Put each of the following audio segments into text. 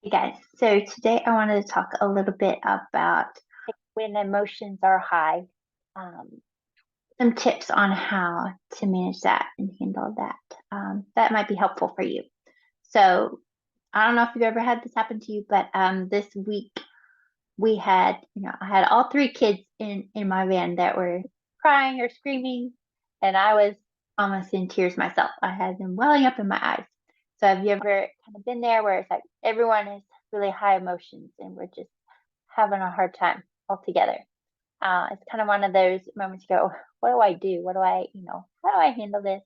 Hey guys, so today I wanted to talk a little bit about when emotions are high, um, some tips on how to manage that and handle that. That might be helpful for you. So I don't know if you've ever had this happen to you, but this week we had, I had all three kids in my van that were crying or screaming, and I was almost in tears myself. I had them welling up in my eyes. So have you ever kind of been there where it's like everyone is really high emotions and we're just having a hard time altogether? It's kind of one of those moments you go, what do I do? What do I, how do I handle this?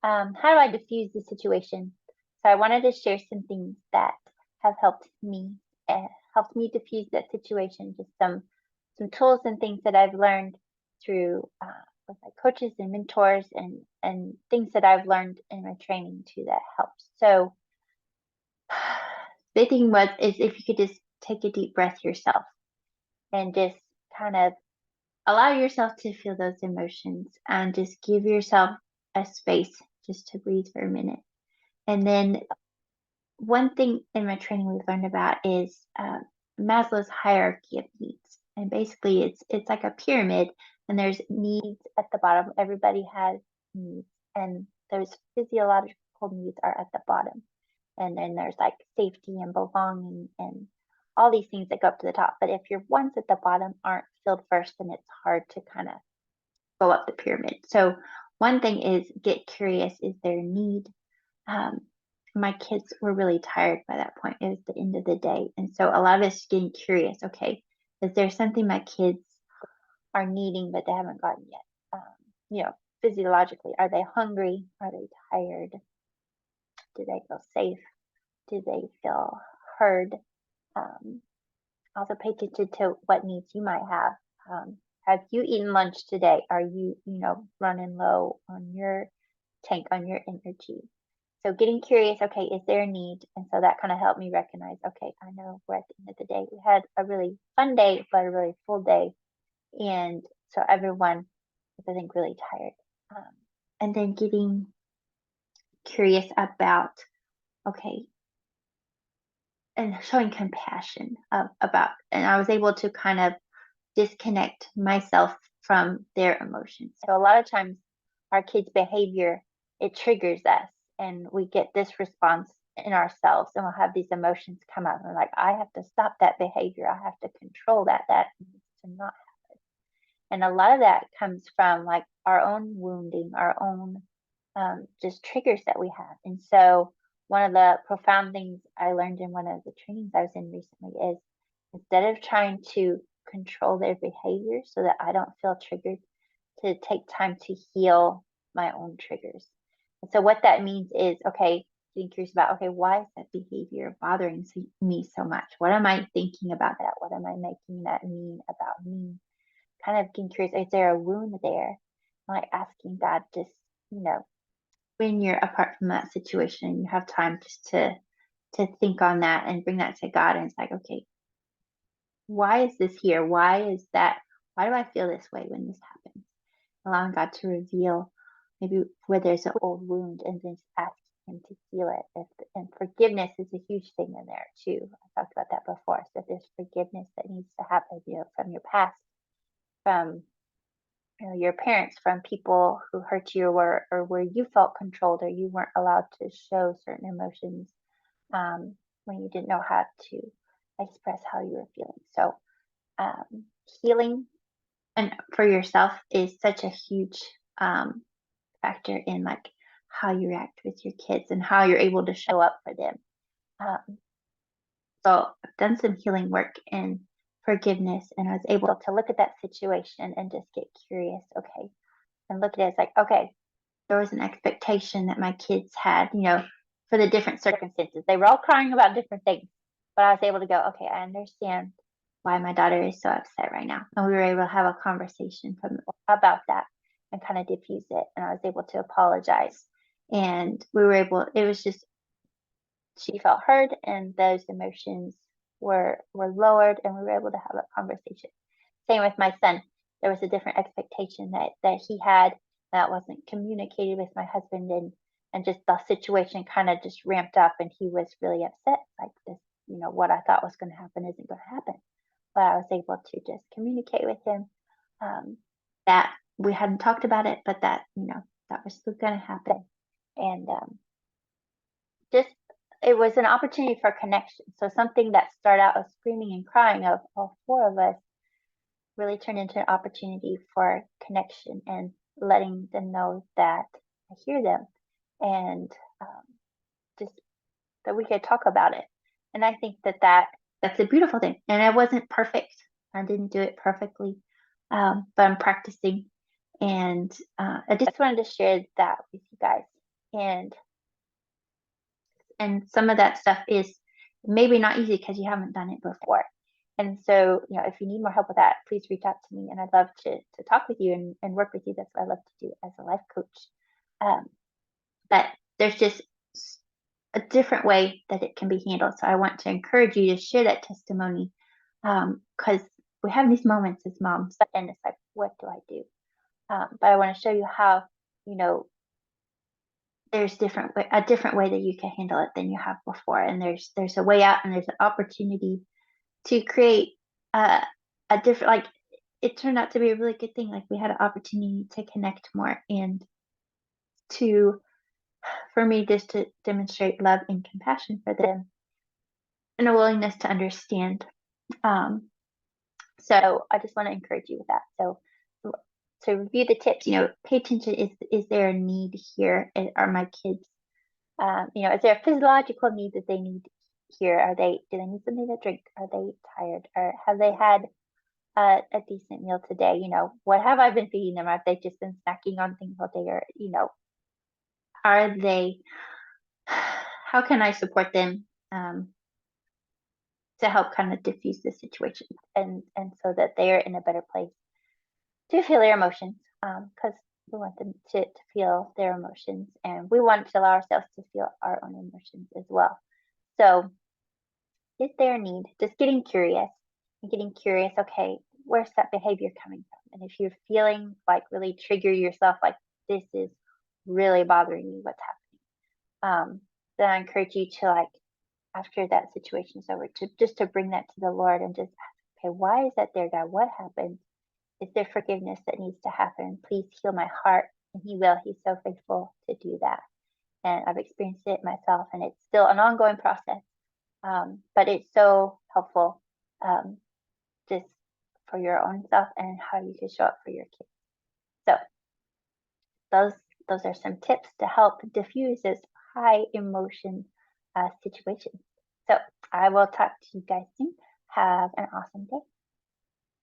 How do I diffuse the situation? So I wanted to share some things that have helped me diffuse that situation. Just some tools and things that I've learned through with my coaches and mentors and things that I've learned in my training too that helps. So the thing is if you could just take a deep breath yourself and just kind of allow yourself to feel those emotions and just give yourself a space just to breathe for a minute. And then one thing in my training we've learned about is Maslow's hierarchy of needs. And basically, it's like a pyramid, and there's needs at the bottom. Everybody has needs, and those physiological needs are at the bottom. And then there's like safety and belonging and all these things that go up to the top. But if your ones at the bottom aren't filled first, then it's hard to kind of go up the pyramid. So one thing is get curious, is there a need? Um, my kids were really tired by that point. It was the end of the day. And so a lot of us getting curious, okay, is there something my kids are needing but they haven't gotten yet? Physiologically, are they hungry? Are they tired? Do they feel safe? Do they feel heard? Um, Also pay attention to what needs you might have. Have you eaten lunch today? Are you, running low on your tank, on your energy? So getting curious, okay, is there a need? And so that kind of helped me recognize, okay, I know we're at the end of the day. We had a really fun day, but a really full day. And so everyone was, I think, really tired. Um, and then getting curious about, okay, and showing compassion about, and I was able to kind of disconnect myself from their emotions. So a lot of times our kids' behavior, it triggers us and we get this response in ourselves and we'll have these emotions come up and we're like, I have to stop that behavior. I have to control that. That needs to not happen. And a lot of that comes from like our own wounding, our own just triggers that we have. And so one of the profound things I learned in one of the trainings I was in recently is instead of trying to control their behavior so that I don't feel triggered, to take time to heal my own triggers. And so what that means is, okay, getting curious about, okay, why is that behavior bothering me so much? What am I thinking about that? What am I making that mean about me? Kind of getting curious, is there a wound there? Like asking God just, you know, when you're apart from that situation, you have time just to think on that and bring that to God. And it's like, okay, why is this here? Why is that? Why do I feel this way when this happens? Allowing God to reveal maybe where there's an old wound and then ask Him to heal it. And forgiveness is a huge thing in there too. I talked about that before. So if there's forgiveness that needs to happen, from your past, from your parents, from people who hurt you, or where you felt controlled or you weren't allowed to show certain emotions when you didn't know how to express how you were feeling. So healing and for yourself is such a huge factor in like how you react with your kids and how you're able to show up for them. Um, so I've done some healing work in forgiveness, and I was able to look at that situation and just get curious. Okay, and look at it as like, okay, there was an expectation that my kids had, for the different circumstances. They were all crying about different things, but I was able to go, okay, I understand why my daughter is so upset right now. And we were able to have a conversation about that and kind of diffuse it. And I was able to apologize. And it was just, she felt heard and those emotions were lowered and we were able to have a conversation. Same with my son. There was a different expectation that he had that wasn't communicated with my husband, and just the situation kind of just ramped up and he was really upset. Like, this what I thought was going to happen isn't going to happen. But I was able to just communicate with him, um, that we hadn't talked about it, but that, that was still going to happen. And just, it was an opportunity for connection. So something that started out as screaming and crying of all four of us really turned into an opportunity for connection and letting them know that I hear them, and just that we could talk about it. And I think that's a beautiful thing. And I wasn't perfect. I didn't do it perfectly, but I'm practicing. And I just wanted to share that with you guys. And some of that stuff is maybe not easy because you haven't done it before. And so, if you need more help with that, please reach out to me, and I'd love to talk with you and work with you. That's what I love to do as a life coach. Um, but there's just a different way that it can be handled. So I want to encourage you to share that testimony, because we have these moments as moms, and it's like, what do I do? But I want to show you how, there's a different way that you can handle it than you have before, and there's a way out, and there's an opportunity to create a different, like, it turned out to be a really good thing. Like, we had an opportunity to connect more, and to for me just to demonstrate love and compassion for them, and a willingness to understand. So I just want to encourage you with that. So to review the tips, pay attention. Is there a need here? Are my kids, is there a physiological need that they need here? Do they need something to drink? Are they tired? Or have they had a decent meal today? What have I been feeding them? Have they just been snacking on things all day? Or, are they, how can I support them, to help kind of diffuse the situation, and so that they are in a better place to feel their emotions, because we want them to feel their emotions, and we want to allow ourselves to feel our own emotions as well. So, is there a need? Just getting curious and getting curious, okay, where's that behavior coming from? And if you're feeling like really trigger yourself, like this is really bothering me, what's happening? Then I encourage you to, like, after that situation is over, to bring that to the Lord and just ask, okay, why is that there, God? What happened? Is there forgiveness that needs to happen? Please heal my heart. And He will. He's so faithful to do that. And I've experienced it myself, and it's still an ongoing process. But it's so helpful, just for your own self and how you can show up for your kids. So those are some tips to help diffuse this high emotion situation. So I will talk to you guys soon. Have an awesome day.